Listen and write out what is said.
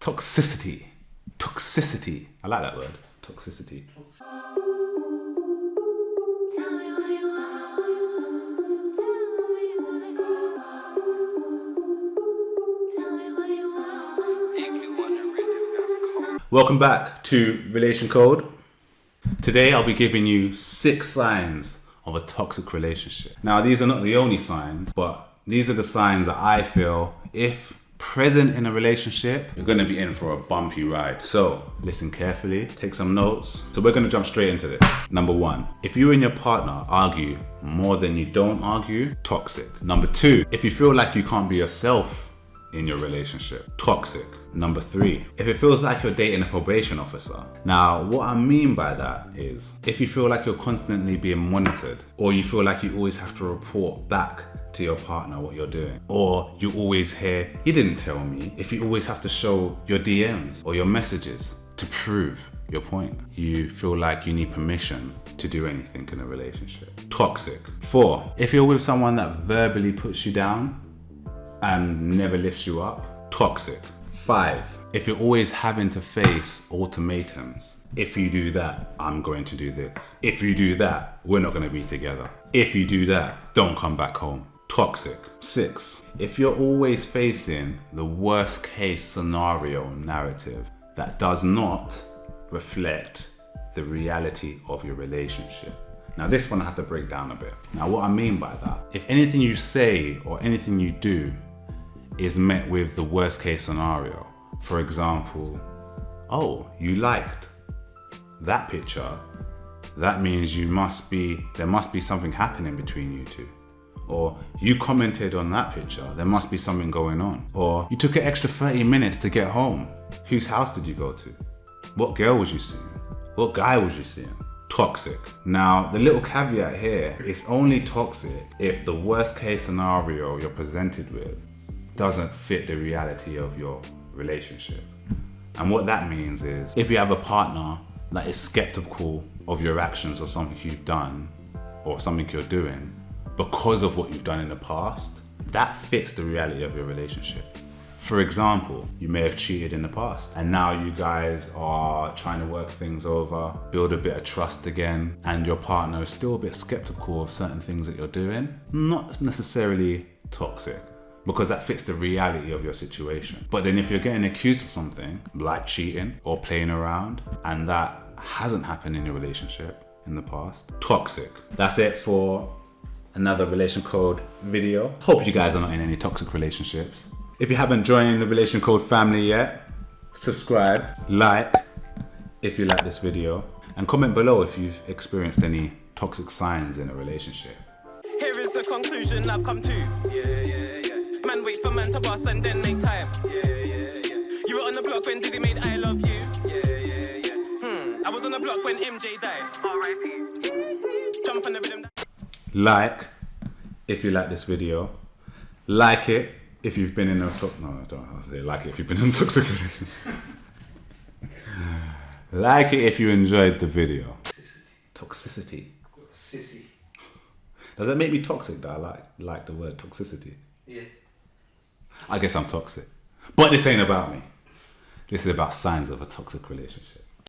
Toxicity. Toxicity. I like that word. Toxicity. Welcome back to RelationCode. Today I'll be giving you 6 signs of a toxic relationship. Now these are not the only signs, but these are the signs that I feel, if present in a relationship, you're going to be in for a bumpy ride. So listen carefully, take some notes. So we're going to jump straight into this. Number 1, if you and your partner argue more than you don't argue, toxic. Number 2, if you feel like you can't be yourself in your relationship, toxic. Number 3, if it feels like you're dating a probation officer. Now, what I mean by that is, if you feel like you're constantly being monitored, or you feel like you always have to report back to your partner what you're doing, or you always hear, "You didn't tell me," if you always have to show your DMs or your messages to prove your point, you feel like you need permission to do anything in a relationship, toxic. 4, if you're with someone that verbally puts you down and never lifts you up, toxic. 5, if you're always having to face ultimatums. If you do that, I'm going to do this. If you do that, we're not going to be together. If you do that, don't come back home. Toxic. 6, if you're always facing the worst case scenario narrative that does not reflect the reality of your relationship. Now this one I have to break down a bit. Now what I mean by that, if anything you say or anything you do is met with the worst case scenario. For example, oh, you liked that picture, that means there must be something happening between you two. Or you commented on that picture, there must be something going on. Or you took an extra 30 minutes to get home. Whose house did you go to? What girl was you seeing? What guy was you seeing? Toxic. Now, the little caveat here, it's only toxic if the worst case scenario you're presented with doesn't fit the reality of your relationship. And what that means is, if you have a partner that is skeptical of your actions or something you've done or something you're doing because of what you've done in the past, that fits the reality of your relationship. For example, you may have cheated in the past and now you guys are trying to work things over, build a bit of trust again, and your partner is still a bit skeptical of certain things that you're doing. Not necessarily toxic, because that fits the reality of your situation. But then if you're getting accused of something like cheating or playing around, and that hasn't happened in your relationship in the past, toxic. That's it for another RelationCode video. Hope you guys are not in any toxic relationships. If you haven't joined the RelationCode family yet, subscribe, like if you like this video, and comment below if you've experienced any toxic signs in a relationship. Here is the conclusion I've come to. Man wait for man to bust and then make time. You were on the block when Dizzy made I Love You. I was on the block when MJ died. R.I.P. Jump on the rhythm. Like if you like this video. Like it if you've been in a like it if you've been in a toxic relationship. Like it if you enjoyed the video. Toxicity. Sissy. Does that make me toxic that I like the word toxicity? Yeah. I guess I'm toxic. But this ain't about me. This is about signs of a toxic relationship.